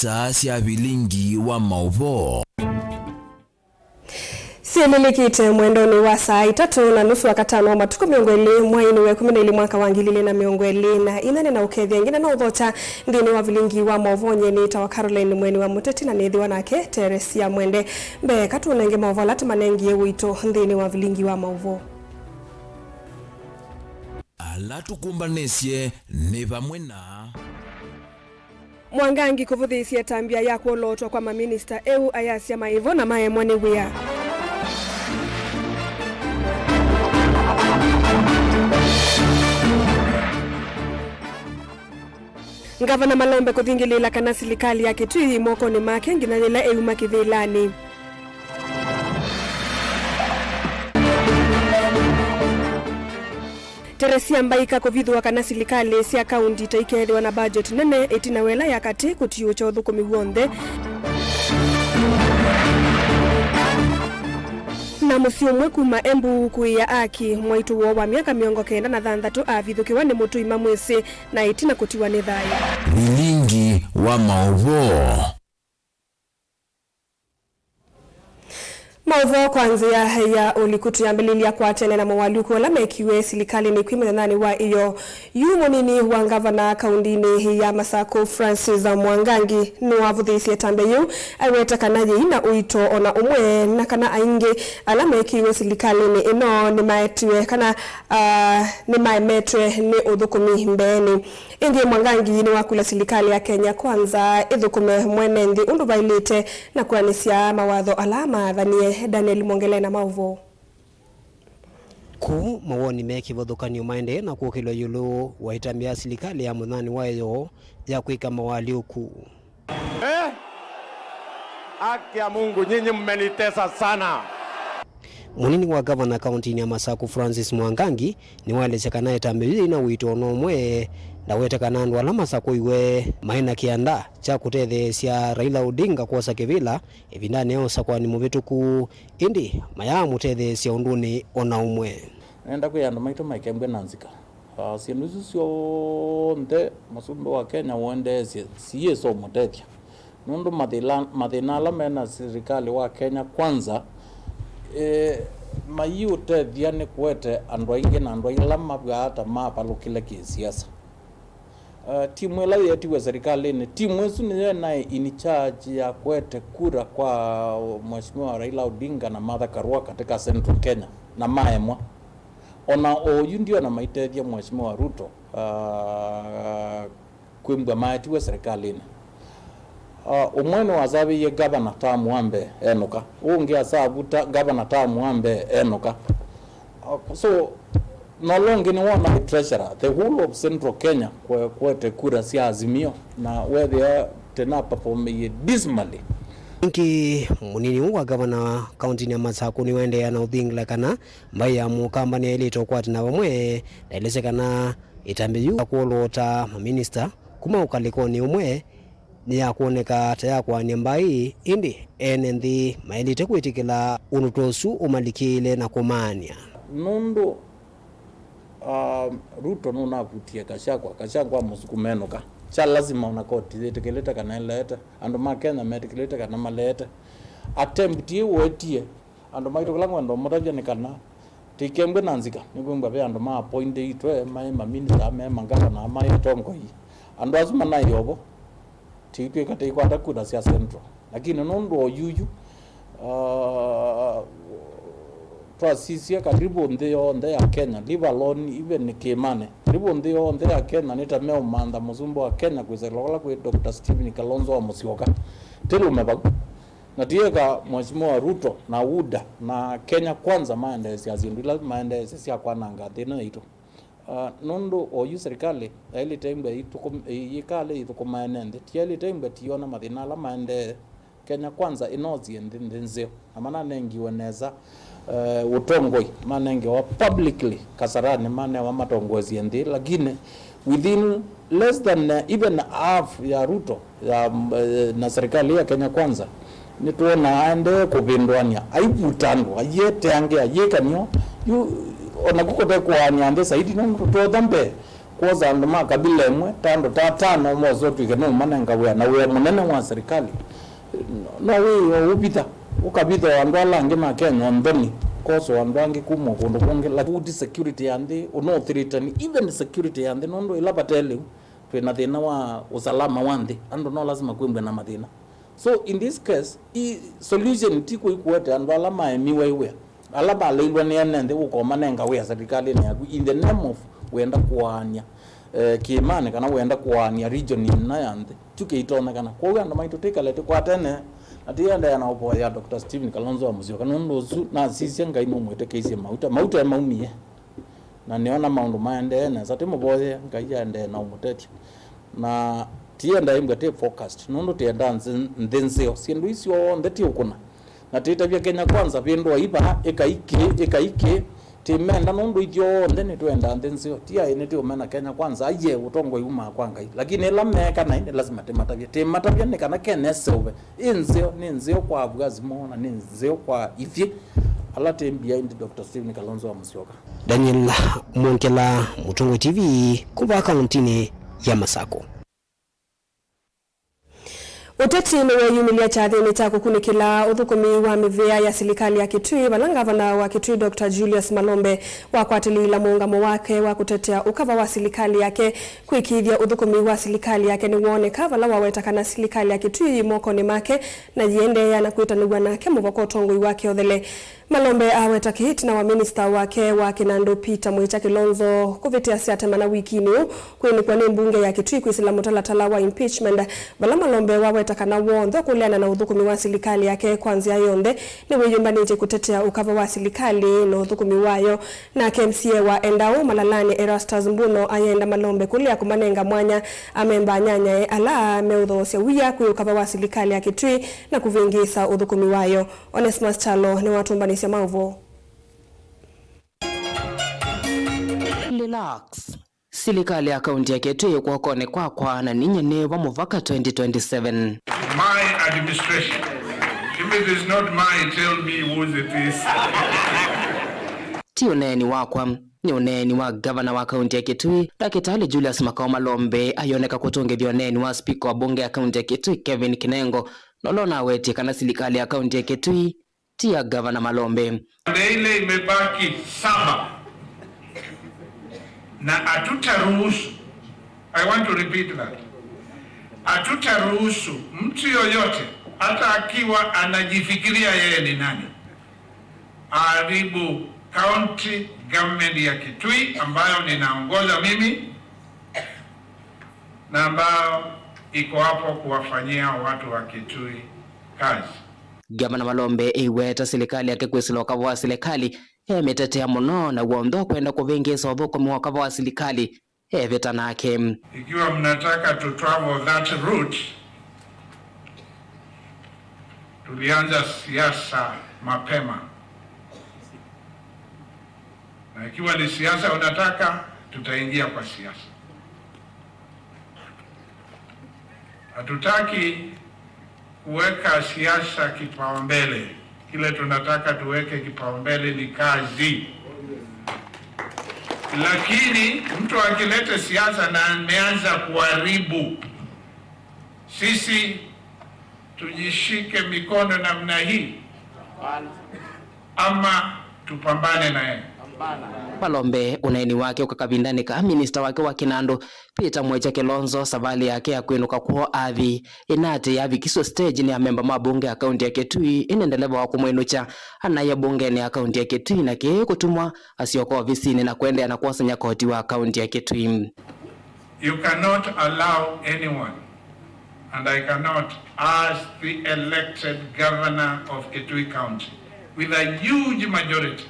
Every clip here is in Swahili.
saa cia bilingi wa mauvo. Sielilikite mwendoni wa saa 3:30 wakati wa matuko miongweli mwaini we 12 mwaka wa 2024 na ukethia ingine na uthota ndini wa bilingi wa mauvo ni tawa Caroline Mweni wa Muteti na nithiwa nake Teresia Mwende mbe katunenge mauvo lati manengie wito ndini wa bilingi wa mauvo. Alatukumbanesie ni pamwe na Mwangangi kuvuthisia tambia ya kuolotwa kwa maminista EU Ayasia Maivo na Mae Mwane Wia. Ngavana Malombe kuthingilila kana serikali ya Kitui moko ni make nginanila EU makithilani. Teresia Mbaika kuvithwa kana serikali cia kaunti taikethwa na budget nene itinawela ya kati kutiyo cha uthukumi wonthe. Na musio mwe kuma Embu kuia aki mwaitu wa miaka 96 avithukiwa ni mutu ima mwisi na itina kutiwa ni thayu. bilingi wa mauvo. Mauvo kwanza ya ulikutu ya mbililia kwa tene na mawaluku wala mekiwe silikali ni kwime nani wa iyo yumo nini wa ngavana kaundini ya Masako Francis Mwangangi ni wavuthisi ya tambe yu aweta kanaji ina uito ona umwe na kana aingi ala mekiwe silikali ni ino ni maetwe kana ni maemetwe ni udhukumi mbeni indi Mwangangi ni wakula silikali ya Kenya kwanza idhukume mwenendi undu vailite na kuanisia mawadho alama dhanie Daniel Mongele na mauvo. Ku mawoni meki vodhukanio maende na kuokilo yulu waitambia serikali ya mudhani wayo ya kuika mawali uku. Haki ya Mungu, nyinyi mmenitesa sana. Munini wa gavana kaunti ya Masako Francis Mwangangi ni waelezeka naye tambili na wito nomwe na weteka nandu ala Masako iwe maina kianda cha kutethesia Raila Odinga kuosa kivila evindane osa kwa ni muvituku indi maya mutethesia unduni ona umwe. Nenda kuyanda maito maikembwe nanzika. Sinusu sio nte masumbo wa Kenya uende siye so mutethia. Nundu madhinala mena serikali wa Kenya kwanza mayu tethia ni kwete andu aingi na andu aila mabwata mapalukile kisiasa. Timu ila yetiwe serikali ni timu esu ni nae in charge ya kwete kura kwa Mheshimiwa Raila Odinga na Martha Karua katika Central Kenya na maemwa ona oyu ndio na maitethia Mheshimiwa Ruto kwimbwa maetiwe serikali ni umwene wazabi ye governor Tamuambe enoka unge asabuta governor Tamuambe enoka so no longer ni wana treasurer the whole of Central Kenya kwete kura sia Azimio na where they are tena perform dismally. Nki munini wa gavana kaunti ya Masako ni wende na udhingla kana mbaya mukamba ni elito kwa tina wamwe na elesekana itambiyu kuolota maminista kuma ukalikoni umwe ni ya kuoneka taya kwa nyambai indi enendi maelite kuitikila unutosu umalikile na kumania Nundu Ruto nuna kutia kashakwa musukumenoka cha lazima unakoti tekeleta kana leta ando makena metekeleta kana maleta attempt ye wetie ando maito kalangwa ndo motaje nikana tikembe nanzika nibumba be ando ma point itwe ma minister ma mangana na ma tongo yi ando azuma na yobo tikwe kata ikwata kuna sia Central lakini nondo yuyu Sisia karibu onde ya Kenya, leave alone even Kimane. Karibu onde ya Kenya nita meo manda muzumbo wa Kenya kuiselola kwa Dr. Stephen Kalonzo wa Musyoka. Telu mebagu. Na tiega Mheshimiwa Ruto na UDA na Kenya kwanza maendelezi ya zindula maendelezi ya kwa nanga tena ito. Nondo oyu serikali ile tembe ituko yikale ituko maenende. Tiele tembe tiona madinala maende Kenya kwanza inozi ndenzeo. Amana nengi weneza utongoi manenge wa publicly Kasarani mane wa matongozi ndi lakini within less than even half ya Ruto ya na serikali ya Kenya kwanza nituona ande kubindwania aibutandu ayete ange ayekanyo yu onakukote kwa nyande saidi no to dambe koza nduma kabila imwe tando tatano mwazo twikeno manenga we na we munene wa serikali no we ubita ukabitha wandu alange makenya ndoni koso wandu ange kumo kondo konge la food security ande no threaten even security ande nondo ilapatele twena thina wa usalama wande ando no lazima kwembe na mathina. So in this case solution tiko ikuwete andu alama emiwe iwe alaba leilwa ni anende ukoma nenga we serikali ne yaku in the name of wenda kuania kiimane kana wenda kuania region ina yande tuke itona kana kwa uganda maito teka lete kwa tene atienda yana opo ya Dr. Stephen Kalonzo wa Musyoka nondo na sisi ngai mumwete kesi mauta ya maumie na niona maundu maende na satimo boye ngai ende na umuteti na tienda imgate focused nondo tienda nzenzeo sindu isio ndeti ukuna na tita vya Kenya kwanza vindo iba ekaike timenda nondo ityo ndene twenda nzenzeo tia ene tio mena Kenya kwanza aye utongo yuma kwanga lakini ela meka na inde lazima tematavya ne kana kenesewe inzeo ni nzeo kwa abugazi mona ni nzeo kwa ifi ala tembia indi Dr. Stephen Kalonzo wa Musyoka. Daniel Mwonkela, Mutungu TV, kuba kauntini ya Masako. Uteti ni weyumilia chathini cha kukunikila uthukumi wa mivea ya serikali ya Kitui balangavana wa Kitui Dr. Julius Malombe wakwatili muungamo wake wa kutetea ukava wa serikali yake kuikithia uthukumi wa serikali yake ni wone kavala wawetakana serikali ya Kitui mokoni make na jiendeea na kuitanugwa nake muvoko tongoi wake othele. Malombe aweta kihiti na wa minister wake wa Kinandu Peter Mwicha Kilonzo kuvitia siatemana wikini kwini kwa mbunge ya Kitui kuisila mutalatala wa impeachment bala Malombe wawetakana wontho kuliana na uthukumi wa serikali yake kwanzia yonde ni weyumbanije kutetea ukava wa serikali na uthukumi wayo na KMCA wa Endau Malalani Erastus Mbuno ayenda Malombe kulia kumanenga mwanya amemba nyanya ala meudhosia wia ukava wa serikali ya Kitui na kuvingisa uthukumi wayo. Onesmus Chalo ni watumbani Mauvo. Relax. Serikali ya kaunti ya Kitui kwa kone kwa na ninyene wa muvaka 2027. My administration. If it is not mine, tell me whose it is. Tioneni wakwa ni uneni wa gavana wa kaunti ya Kitui Daktari Julius Makao Malombe ayoneka kutongethia uneni wa speaker wa bunge ya kaunti ya Kitui Kevin Kinengo nolona weti kana serikali ya kaunti ya Kitui tia gavana Malombe. Ile imebaki 7 na atutaruhusu, I want to repeat that, atutaruhusu mtu yoyote hata akiwa anajifikiria yeye ni nani haribu county government ya Kitui ambayo ninaongoza mimi na ambayo iko hapo kuwafanyia watu wa Kitui kazi. Gavana Malombe iweta serikali yake kwisiloka wa serikali emetetea muno na uondo kwenda kuvingisa uthukumi wa ukava wa serikali vetanake. Ikiwa mnataka to travel that route, tulianza siasa mapema, na ikiwa ni siasa unataka, tutaingia kwa siasa. Hatutaki kuweka siasa kipaumbele. Kile tunataka tuweke kipaumbele ni kazi. Lakini mtu akileta siasa na ameanza kuharibu, sisi tujishike mikono namna hii ama tupambane naye. Malombe unaini wake ukakavindani ka minister wake wa Kinandu Peter Mwicha Kilonzo savali yake ya kwinuka kwa athi inate ya vikiso stage ni amemba mabunge ya kaunti ya Kitui inendeleva wa kumwinucha anaye bunge ni ya kaunti ya Kitui na kee kutumwa asioko ofisini na kuendea na kuwasanya koti wa kaunti ya Kitui. You cannot allow anyone, and I cannot ask the elected governor of Kitui County with a huge majority,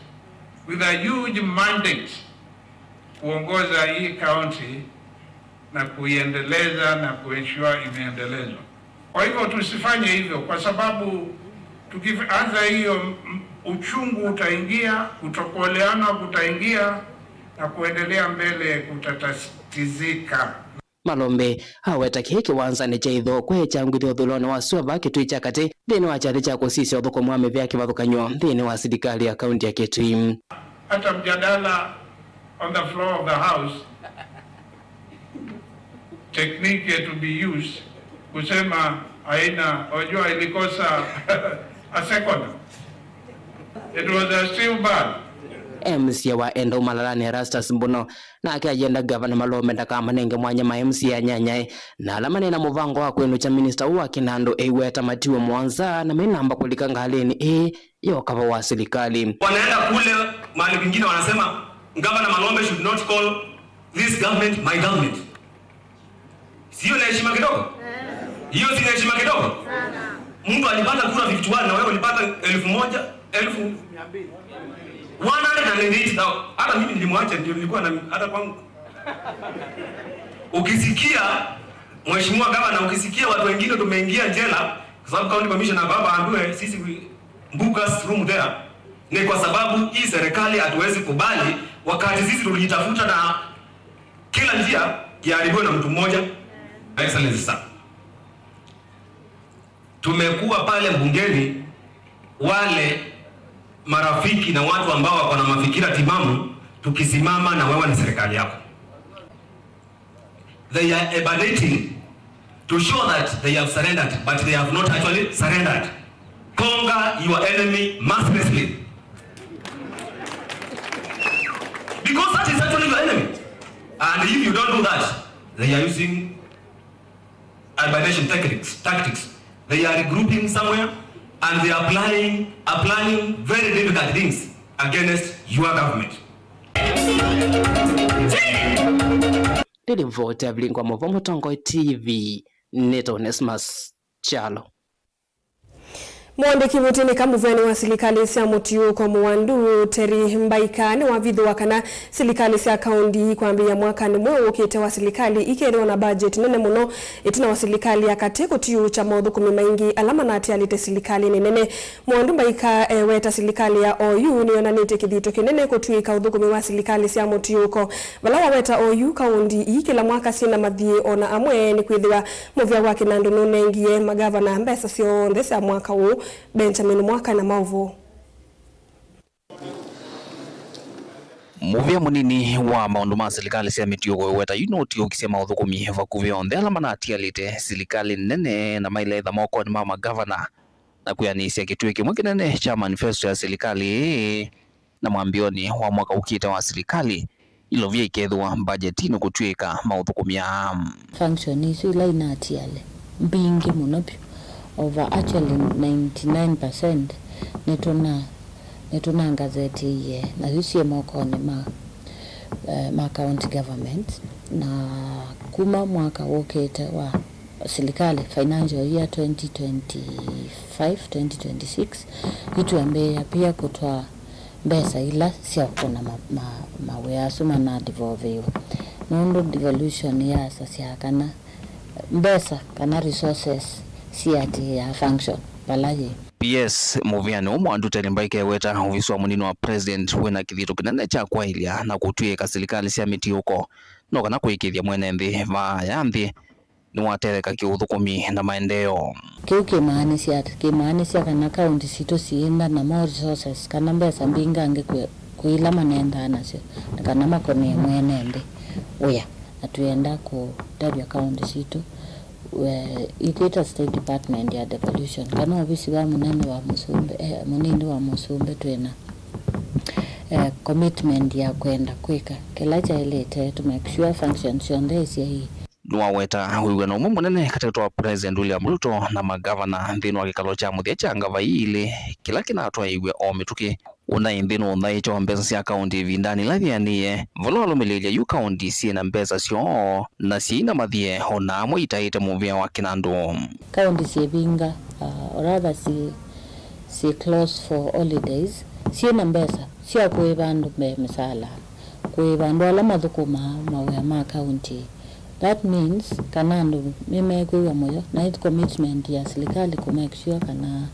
with a huge mandate, kuongoza hii county na kuiendeleza na kuensure imeendelezwa. Kwa hivyo tusifanye hivyo, kwa sababu tukianza hiyo uchungu utaingia, kutokuelewana kutaingia na kuendelea mbele kutatatizika. Malombe aweta kiki wanzani chaitho kwe changwithio thulone wa suva Kitui cha kati thini wa chathi cha kusisi uthuko mwame vya kivathukanyo thini wa serikali ya kaunti ya Kitui. Hata mjadala on the floor of the house technique to be used kusema haina, wajua ilikosa a second. It was still bad. MCA wa Endo Malalani Erastus Mbuno na akiajenda Governor Malome Ndakama nenge mwanya ma MCA nyanyai na alamane na muvango wa kwenu cha minister wa Kinando Eiweta Matiwe Mwanza na minamba kulika ngaleni yo kava wa serikali. Wanaenda kule mahali pengine wanasema Governor Malome should not call this government my government. Sio na heshima kidogo? Hiyo si heshima kidogo? Sana. Mtu alipata kura 51 na wewe ulipata 1,200. Hata mimi nilimwacha ndio nilikuwa na hata kwangu. Ukisikia mheshimiwa gavana, ukisikia watu wengine tumeingia jela kwa sababu county commissioner baba ambaye sisi mbuga room there, ni kwa sababu hii serikali hatuwezi kubali wakati sisi tulijitafuta na kila njia jaribiwe na mtu mmoja. Excellency sir, tumekuwa pale bungeni wale marafiki na watu ambao wako na mafikira timamu, tukisimama na wewe na serikali yako. They are emanating to show that they have surrendered, but they have not actually surrendered. Conquer your enemy mercilessly, because that is actually your enemy. And if you don't do that, they are using elimination tactics. They are regrouping somewhere and they are applying very difficult things against your government. Didi mvote avilingwa Movomo Tongo TV Neto Onesmus Chalo. Mwandiki mutini kamuveni wa silikali sia mutiyu kwa muwandu Teri Mbaikani wa vidhu wakana silikali sia kaundi kwa ambia mwaka ni mwe ukite wa silikali ikeriwa na budget nene muno itina wa silikali ya kateko tiyu cha maudhu kumimaingi alama na ati alite silikali ni nene. Mwandu Mbaika weta silikali ya OU ni onanite kidhito kinene kutuyi kaudhu kumiwa silikali sia mutiyu ko valawa weta OU kaundi ikila mwaka sina madhie ona amwe ni kuidhiwa muvya waki na ndunu nengie magavana mbesa sio ndesa mwaka huu Benjamin Mwaka na Mauvo. Muvia munini wa maundu ma serikali cia mitiugo weta unoti ukisema uthukumi vakuvi onthe alama na atialite serikali nene na mailetha moko ni mama governor na kuyanisia kitui kimwe kinene cha manifesto ya serikali na mwambioni wa mwaka ukita wa serikali ilo vya ikethwa budgetini kutuika mauthukumia function isu ila inatiale mbingi munopi over actually 99% netuna gazeti ye na yusie moko ni ma county government na kuma mwaka wokete wa serikali financial year 2025-2026 itu ambeya pia kutoa mbesa ila sia kuna maweasu mana devolve nondo devolution ya sasa kana mbesa kana resources siati ya function balaje. PS muviani umwandu Teri Mbaika weta uviswa munini wa president wena kithito kinene cha kwailia na kutuika serikali cia mitiuko no kana kuikithia mwene nthi vaya nthi ni watereka kiuthukumi na maendeo kiu kimaanisia kana kaunti sito sienda na more resources kana mbesa mbingange kuila manenda nacio kana makone mwene nthi oya atuenda ku tabia kaunti sito ikita State Department ya devolution kana ofisi wa munene wa Musumbe twena commitment ya kwenda kwika kila cha ilete to make sure functions yonde isia hii nwaweta huiwe na umumu nene katika President William Ruto na magavana nthini wa kikalo cha muthia cha ngava ile kila kinatwa iwe o mituki una indhino unaicho mbesa cia kaunti vindani lathianie vololo melelia yu kaunti sina mbesa sio na sina mathie ona amwe itaite muvia wa Kinandu kaunti sievinga or rather si close for holidays sina mbesa sia kuivandu mesala kuivandu ala mathukuma mawea ma kaunti. That means kanandu mime kuiwa moyo na it commitment ya serikali ku make sure kana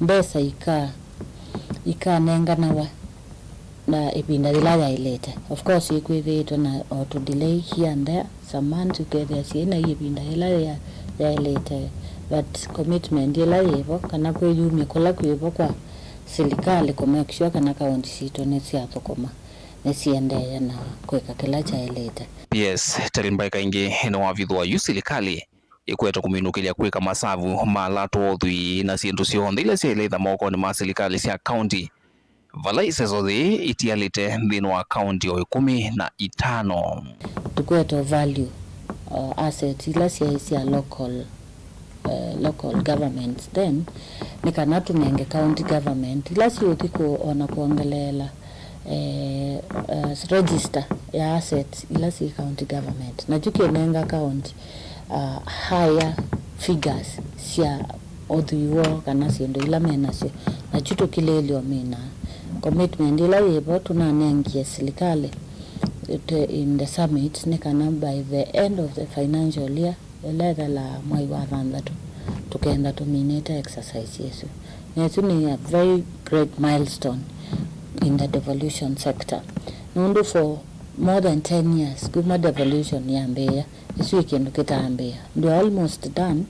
mbesa ika nenga na ipinda dilaya ilete. Of course ikuiveto na auto delay here and there some months together sina ipinda ilaya ya ilete but commitment ilaya hivyo kana kuyumi kola kuivo kwa serikali ku make sure kana kaunti sito nesi athukuma nisiendeea na kweka kila chaelete. Yes, tarimbaika ingi na wavithwa yu serikali ikweta kuminukilia kwika masavu malato othui na siendu sionthe ile cialetha moko ma serikali cia county vala icecothi itialite thini wa county o 15 tukweta value asset ila cia local government then nikana tunenge county government ila ciuthiko ona kuongelela register ya assets ila si county government na jukienenga county higher figures cia othuiwo kana ciendo ila menacio na chuto kilelio mina commitment ila yebo tunanengia serikali in the summit nikana by the end of the financial year eletha la mwai wa thanthatu tukenda tuminete exercise yesu netu ni a very great milestone in the devolution sector. Nundu for more than 10 years, kuma devolution ya Mbeya, isu ikiendu kita Mbeya. Ndio almost done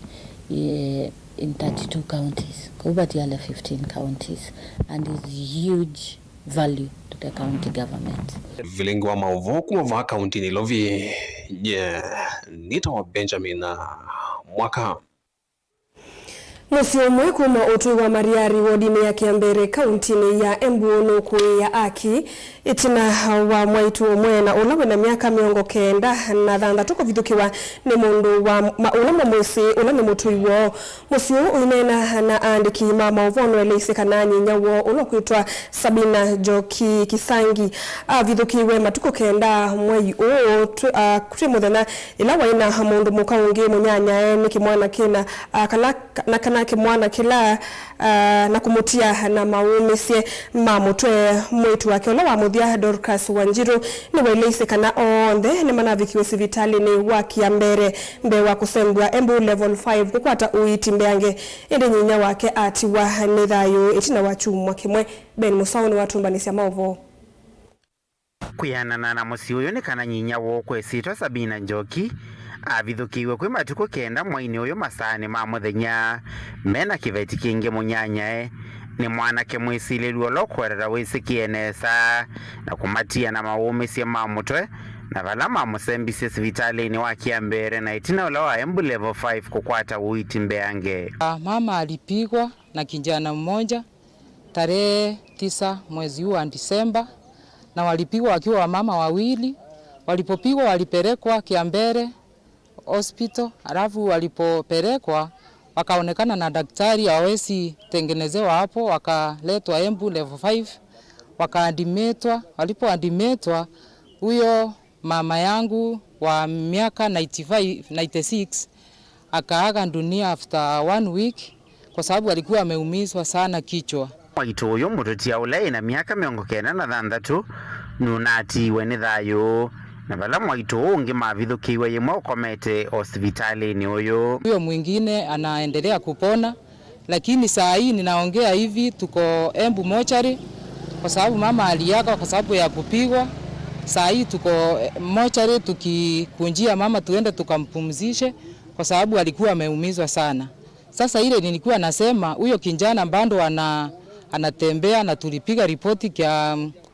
in 32 counties, kubati yale 15 counties, and is huge value to the county government. Vilengo wa maovo kuma county ni lovi nita wa Benjamin mwaka Musi umwe kuma utui wa Mariari wodini ya Kiambere kauntini ya Embu nuku ya Aki itina wa mwaitu umwe na ulawe na miaka miongo kenda na dhanda tuko vithukiwa ni mundu wa ulama musi ulani mutui wo musi uinena na andiki mama uvono eleise kananyi nyawo ulokuitwa Sabina Joki Kisangi vithukiwe matuko kenda mwai kutri muthena ilawa ina mundu mukaungi munyanya ni kimwana kina na kimwana kila na kumutia na maumisie mamutwe mwitu wake ola wa muthia Dorcas Wanjiru ni weleise kana onthe ni manavikiwe sivitali ni wa Kiambere mbe wa kusembwa Embu level 5 kukwata uiti mbeange indi nyinya wake ati wa nithayo itina wachumwa kimwe Ben Musau ni watumbanisia maovo kuyanana na musi uyu ni kana nyinya wo kwesitwa Sabina Njoki avithukiwe kwi matuko kenda mwaini uyu masani ma muthenya mena kiveti kingi munyanya ni mwanake mwisililwe lokwerera wisikienesa na kumatia na maumisie mamutwe na vala mamusembisie sivitali wa Kiambere na itina ula wa Embu level 5 kukwata uiti mbeange. Mama alipigwa na kijana mmoja tarehe 9 mwezi huu wa Disemba na walipigwa wakiwa wamama wawili. Walipopigwa walipelekwa Kiambere hospital, alafu walipopelekwa wakaonekana na daktari hawezi tengenezewa hapo, wakaletwa Embu level 5 wakaadimetwa. Walipoadimetwa huyo mama yangu wa miaka 96 akaaga dunia after 1 week kwa sababu alikuwa ameumizwa sana kichwa. Mwaitu uyu mututia ule ina miaka 93 nunatiwe ni thayo na vala mwaitu ungi mavithukiwe yimwe ukomete hospitali ni uyu. Huyo mwingine anaendelea kupona, lakini saa hii ninaongea hivi tuko Embu mochari kwa sababu mama aliaga kwa sababu ya kupigwa. Saa hii tuko mochari tukikunjia mama tuende tukampumzishe kwa sababu alikuwa ameumizwa sana. Sasa ile nilikuwa nasema huyo kijana bado anatembea na tulipiga ripoti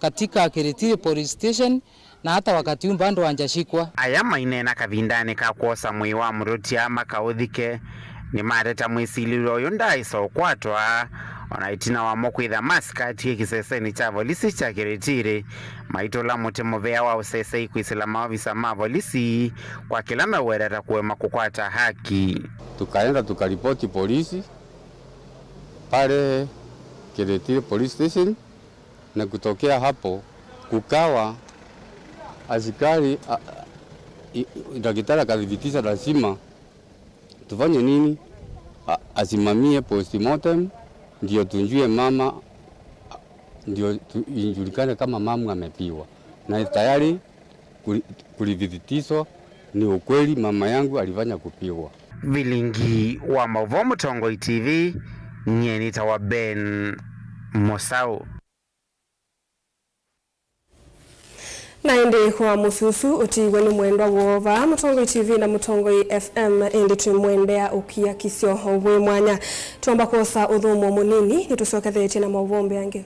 katika Kiritiri police station na hata wakati bado wanjashikwa. Aya mainena kavindani ka kuosa mwi wa murutia makauthike ni mareta mwisililo yundaiso kwatwa onaitina wa mokwitha maskati kiseseni cha polisi cha Kiritiri maitola mutemovea wa usese ikwisila maofisa ma polisi kwa kila mewerera kuwema kukwata haki. Tukaenda tukaripoti polisi pale Kiritiri police station na kutokea hapo kukawa askari daktari akadhibitisha lazima tufanye nini, asimamie postmortem ndio tunjue mama, ndio injulikane kama mama amepiwa, na tayari kulidhibitishwa ni ukweli mama yangu alifanya kupiwa. Vilingi wa Maovo Mutongoi TV nyenita wa Ben Musau. Naende kwa mususu utiwe ni mwendwa wova Mutongoi TV na Mutongoi FM indi tumwendea ukia kisio we mwanya tuamba kosa udhumo munini nitusoka thete na mauvombe yange.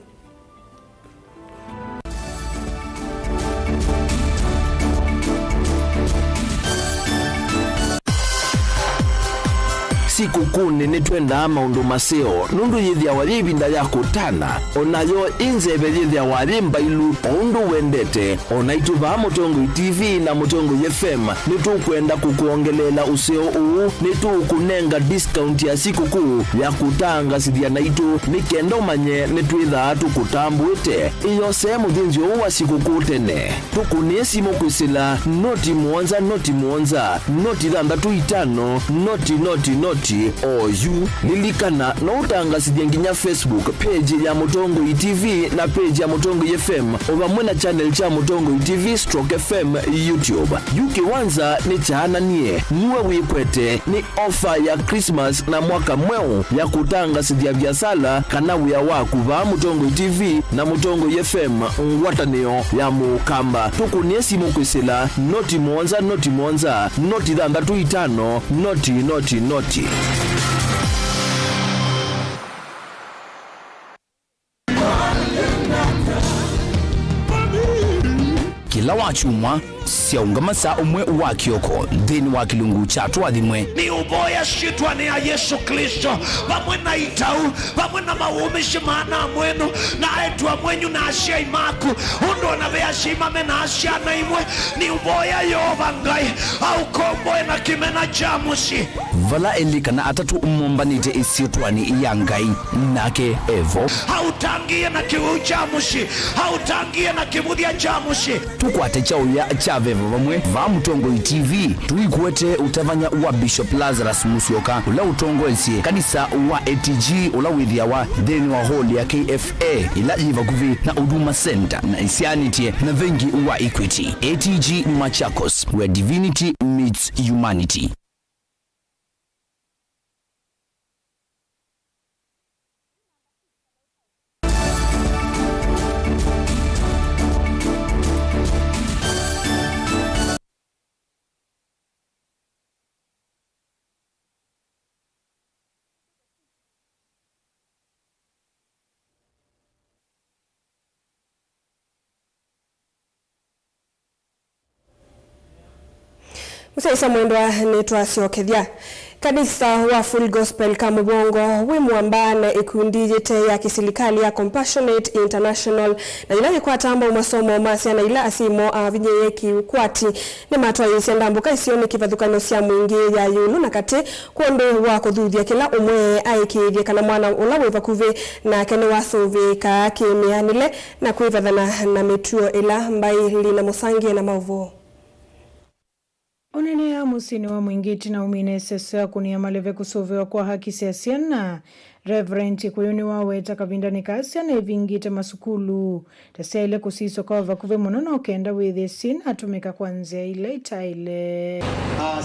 siku kuni nitwenda maundu maseo nundu yithia wali ibinda ya kutana onayo inzebe yithia wali mbailu oundu wendete onaituva Mutongo TV na Mutongo FM nitukwenda kukuongelela useo uu nitukunenga discount ya siku kuu ya kutanga sithia naitu nikenda umanye nitwitha tukutambwite iyo sehemu thinzi uwa siku kuu tene tukunesi mukwisila noti muonza noti 35 noti oyu lilikana no utangasithia nginya Facebook page ya Mutongo TV na page ya Mutongo FM ovamwe na channel cha Mutongo TV /FM YouTube. Yuki wanza ni chaananie niwe wikwete ni offer ya Christmas na mwaka mweu ya kutangasithia biasala kana wia waku va Mutongo TV na Mutongo FM ngwatanio ya mukamba tukuniesi mukwisila noti muonza noti 35 noti. Kila wachumwa siaungama saa umwe wa kioko dhini wa kilungu chatu wa dhimwe ni uboya shitwa ni ya Yesu Kristo pamwe na itau pamwe na maumishi maana mwenu na etua mwenyu na ashia imaku undo na vea shimame na ashia na imwe ni uboya yova ngai au komboe na kimena jamushi vala elika na atatu umombanite isiotwani iya ngai nake evo hautangie na kiu jamushi hautangie na kimudia jamushi tukwate chao ya chavevo vamwe va Mutongo TV tuikuwete utavanya wa Bishop Lazarus Musyoka ula utongoesie kanisa wa ATG ula withia wa dheni wa hall ya KFA ila jiva kuvi na Huduma Center na isianitie na vengi wa Equity ATG Machakos where divinity meets humanity. Musaisa mwendwa netwa siokethia. Kanisa wa Full Gospel Kamubongo wimwambana ikundi yete ya kisilikali ya Compassionate International na ila kwa tamba masomo masia na ila asimo vinyeyeki ukwati ni matwa yisienda mbuka isioni kivathukano sia mwingi ya yulu na kate kuondo wa kuthuthia kila umwe aikithia kana mwana ula wivakuve na kene wasuvi ka kimianile na kuivathana na mituo ila mbai lina musangie na mauvo. Onene ya musini wa mwingiti na umine sesa kunia maleve kusovewa kwa haki siasiana. Reverend kuyoni waweta kabindani kasi na evingite masukulu. Tasia ile kusiso kwa vakuve monono okenda wethe sina atumika kwanzia ile itaile.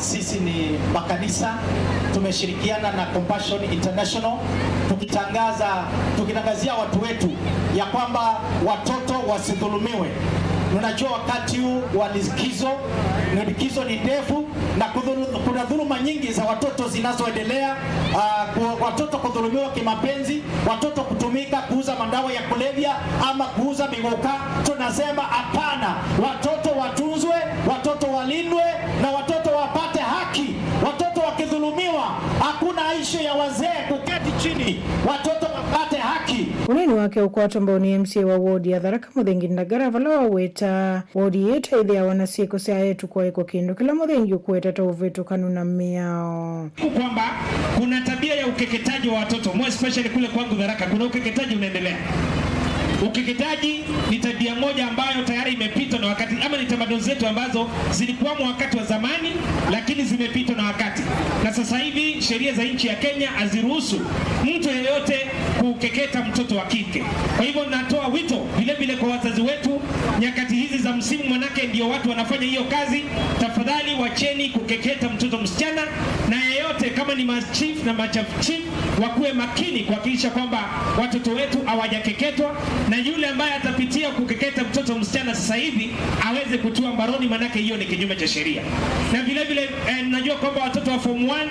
Sisi ni makanisa tumeshirikiana na Compassion International tukitangazia watu wetu ya kwamba watoto wasidhulumiwe. Unajua wakati huu wa likizo ni ndefu na kuna dhuluma nyingi za watoto zinazoendelea, watoto kudhulumiwa kimapenzi, watoto kutumika kuuza madawa ya kulevya ama kuuza migoka. Tunasema hapana, watoto watunzwe, watoto walindwe na watoto wapate haki. Watoto wakidhulumiwa hakuna ishu ya wazee kuketi chini, watoto wapate haki. Uneni wake ukwato ambao ni MCA wa ward ya Tharaka Muthengi Ndagara vala waweta ward yetu ile ya wanasieko sea yetu kwa eko kindu kila Muthengi ukuweta tovetu kanuna miao kwamba kuna tabia ya ukeketaji wa watoto more especially kule kwangu Tharaka kuna ukeketaji unaendelea. Ukeketaji ni tabia moja ambayo tayari imepitwa na wakati, ama ni tamaduni zetu ambazo zilikuwa wakati wa zamani lakini zimepitwa na wakati. Na sasa hivi sheria za nchi ya Kenya haziruhusu mtu yeyote kukeketa mtoto wa kike. Kwa hivyo natoa wito vile vile kwa wazazi wetu nyakati hizi za msimu, manake ndio watu wanafanya hiyo kazi. Tafadhali wacheni kukeketa mtoto msichana, na yeyote kama ni machief na machief wakuwe makini kuhakikisha kwamba watoto wetu hawajakeketwa, na yule ambaye atapitia kukeketa mtoto msichana sasa hivi aweze kutua mbaroni, manake hiyo ni kinyume cha sheria. Na vile vile najua kwamba watoto wa form 1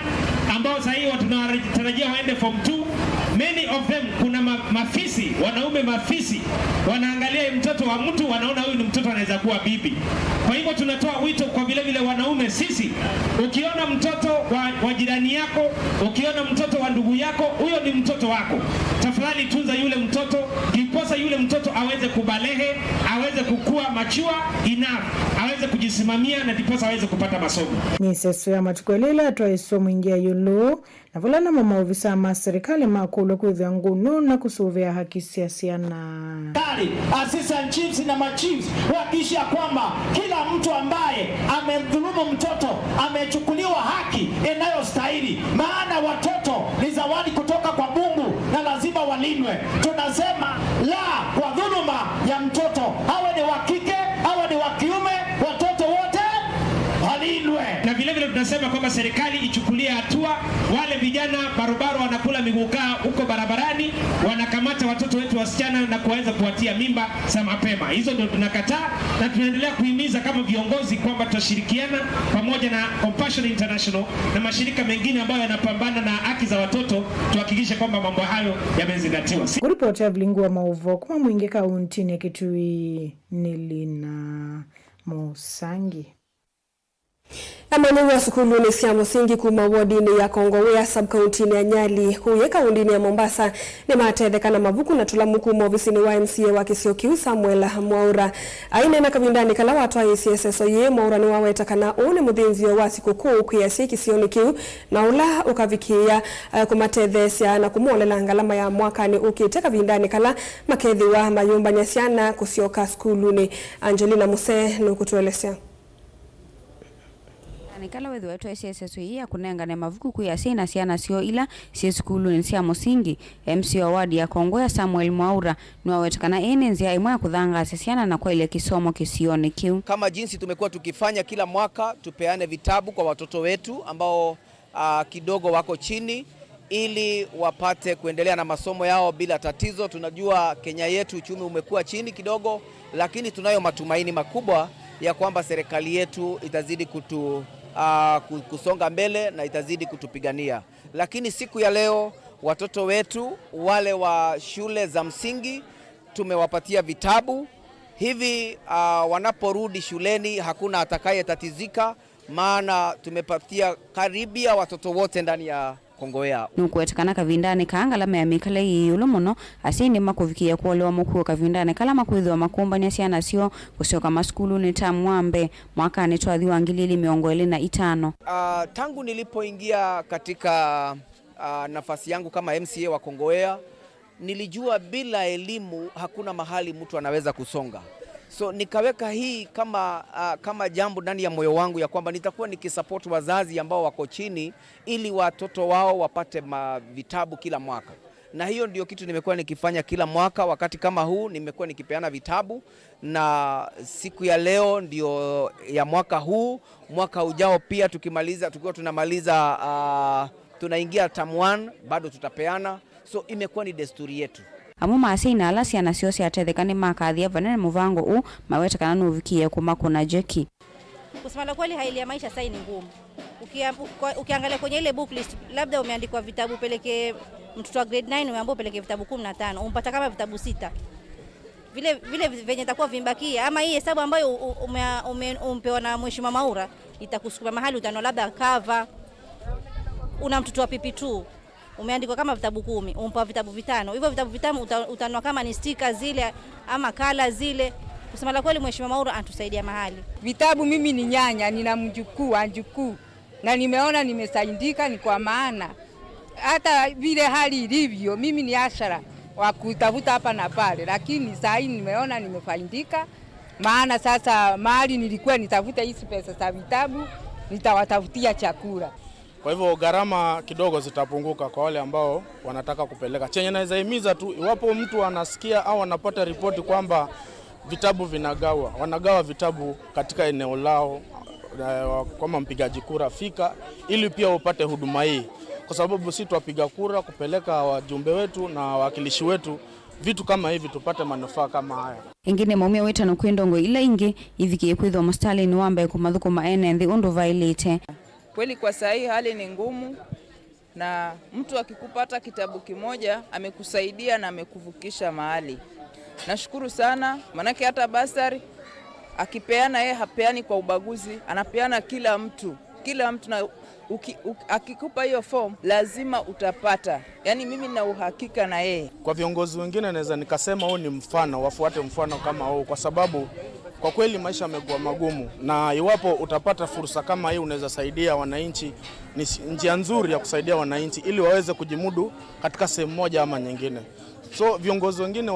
ambao sasa hivi tunatarajia waende form 2. Many of them kuna mafisi, wanaume mafisi wanaangalia mtoto wa mtu, wanaona huyu ni mtoto anaweza kuwa bibi. Kwa hivyo tunatoa wito kwa vile wanaume sisi, ukiona mtoto wa jirani yako, ukiona mtoto wa ndugu yako, huyo ni mtoto wako. Tafadhali tunza yule mtoto, ndiposa yule mtoto aweze kubalehe, aweze kukua machua enough, aweze kujisimamia na ndiposa aweze kupata masomo. Ni seso ya matukwelele atwaeso mwingia yulu na vulana mama ofisa ma serikali makulu kwithia ngunu na kusuvia haki siasiana. Assistant chiefs na machiefs wakisha kwamba kila mtu ambaye amemdhulumu mtoto amechukuliwa haki inayostahili, maana watoto ni zawadi kutoka kwa Mungu na lazima walindwe. Tunasema la kwa dhuluma ya mtoto, awe ni wa kike awe ni wa kiume, watoto wote walindwe. Na vile tunasema kwamba serikali ichukulie hatua wale vijana barobaro wanakula migukaa huko barabarani, wanakamata watoto wetu wasichana na kuweza kuwatia mimba za mapema. Hizo ndio tunakataa, na tunaendelea kuhimiza kama viongozi kwamba tutashirikiana pamoja na Compassion International na mashirika mengine ambayo yanapambana na haki za watoto, tuhakikishe kwamba mambo hayo yamezingatiwa. Kuripoti Blingu wa Mauvo kwa mwingi kaunti ya Kitui, Nilina Musangi. Amani wa sukulu ni cia musingi kuma wodini ya Kongowea sub-county ya Nyali huye kaundini ya Mombasa ni matethekana mavuku na tulamu kuma ofisini wa MCA wa Kisiokiu Samuel Mwaura. Aine na kabindani kala watu wa ICSSO ye Mwaura ni wawetakana une muthinzio wa sikukuu kuyasi Kisioni kiu na ula ukavikia kumatethesya na kumuolela ngalama ya mwaka ni ukiteka kabindani kala makethi wa mayumba nyasiana kusioka sukulu ni Angelina Muse nukutuelesea. Nikala wethi wetu SSSO ya kunengane mavuku kuya sina siana sio ila si skulu ni sia musingi. MC wa wadi ya Kongowea Samuel Mwaura ni wawetakana enenzi ya imwa kudhanga sisiana na kwa ile kisomo Kisioni kiu. Kama jinsi tumekuwa tukifanya kila mwaka, tupeane vitabu kwa watoto wetu ambao kidogo wako chini ili wapate kuendelea na masomo yao bila tatizo. Tunajua Kenya yetu uchumi umekuwa chini kidogo, lakini tunayo matumaini makubwa ya kwamba serikali yetu itazidi kusonga mbele na itazidi kutupigania. Lakini siku ya leo watoto wetu wale wa shule za msingi tumewapatia vitabu hivi, wanaporudi shuleni hakuna atakaye tatizika, maana tumepatia karibia watoto wote ndani ya Kongowea. Nukuetakana kavindane kaangalama ya mikale yiyulu muno asini makuvikia kuolewa mukuu kavindane kala makuithwa makumba ni asiana sio kusioka maskulu ni tamuambe mwaka ni tuadhiwa ngilili miongo 25. Tangu nilipoingia katika nafasi yangu kama MCA wa Kongowea, nilijua bila elimu hakuna mahali mtu anaweza kusonga. So nikaweka hii kama jambo ndani ya moyo wangu ya kwamba nitakuwa nikisupport wazazi ambao wako chini ili watoto wao wapate vitabu kila mwaka. Na hiyo ndio kitu nimekuwa nikifanya kila mwaka. Wakati kama huu nimekuwa nikipeana vitabu, na siku ya leo ndio ya mwaka huu. Mwaka ujao pia tukiwa tunamaliza tunaingia term 1 bado tutapeana. So imekuwa ni desturi yetu. Amu maasina alasi anasiyosi atethekani makathia vanene muvango u mawetakana nuvikie kuma kuna jeki. Kusema kweli hali ya maisha sasa ni ngumu. Ukiangalia kwenye ile book list labda umeandikwa vitabu peleke mtoto wa grade 9 umeambiwa peleke vitabu 15, umpata kama vitabu 6. Vile venye itakuwa vimbakia ama hii hesabu ambayo umpewa na Mheshimiwa Mwaura itakusukuma mahali utano labda cover una mtoto wa PP2 umeandikwa kama vitabu 10, umpa vitabu 5. Hivyo vitabu 5 utanua kama ni sticker zile ama kala zile. Kusema la kweli Mheshimiwa Mwaura anatusaidia mahali. Vitabu mimi ni nyanya, nina mjukuu na nimeona nimesaidika ni kwa maana. Hata vile hali ilivyo mimi ni ashara wa kutafuta hapa na pale, lakini sasa nimeona nimefaidika, maana sasa mahali nilikuwa nitafuta hizi pesa za vitabu nitawatafutia chakula. Kwa hivyo gharama kidogo zitapunguka kwa wale ambao wanataka kupeleka. Chenye naweza himiza tu, iwapo mtu anasikia au anapata ripoti kwamba vitabu wanagawa vitabu katika eneo lao, kama mpigaji kura, fika ili pia upate huduma hii, kwa sababu sisi tuwapiga kura kupeleka wajumbe wetu na wawakilishi wetu vitu kama hivi tupate manufaa kama haya. Ingine maumia weta no kwendongo ila ingi ivikie kwithwa mustali ni wambe kumathuko maene ndi undu vailite. Kweli kwa sahi hali ni ngumu, na mtu akikupata kitabu kimoja amekusaidia na amekuvukisha mahali. Nashukuru sana, manake hata basari akipeana yeye hapeani kwa ubaguzi, anapeana kila mtu na akikupa hiyo form lazima utapata. Yani mimi na uhakika na yeye. Kwa viongozi wengine naweza nikasema huu ni mfano, wafuate mfano kama huu, kwa sababu kwa kweli maisha yamekuwa magumu, na iwapo utapata fursa kama hii unaweza saidia wananchi. Ni njia nzuri ya kusaidia wananchi ili waweze kujimudu katika sehemu moja ama nyingine. So viongozi wengine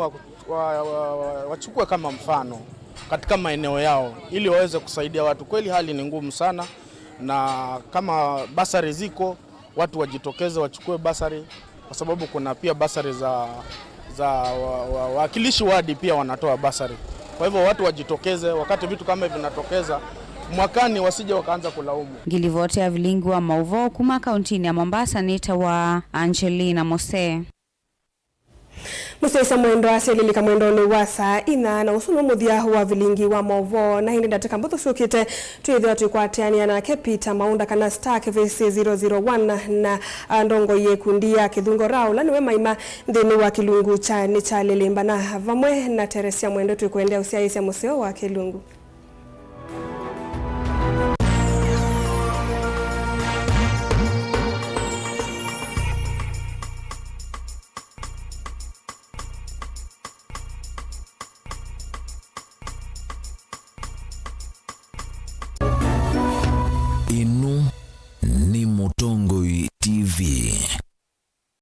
wachukue kama mfano katika maeneo yao ili waweze kusaidia watu. Kweli hali ni ngumu sana, na kama basari ziko, watu wajitokeze wachukue basari, kwa sababu kuna pia basari za wakilishi wadi pia wanatoa basari. Kwa hivyo watu wajitokeze wakati vitu kama hivi vinatokeza, mwakani wasije wakaanza kulaumu. Gilivote ya vilingi wa Mauvo kuma kauntini ya Mombasa, nita wa Angelina Mose. Musaisa mwendo aselilika mwendo ni wasa ina na usuno muthia wa vilingi wa Mauvo na hindi ndateka mbuthu shukite tuithio tukwateania na Kepita Maunda kana Star KVC 001 na ndongo yekundia Kithungo Raula niwe maima nthini wa Kilungu cha ni cha Lilimba na vamwe na Teresia mwendo tukwendea usiaisia museo wa Kilungu.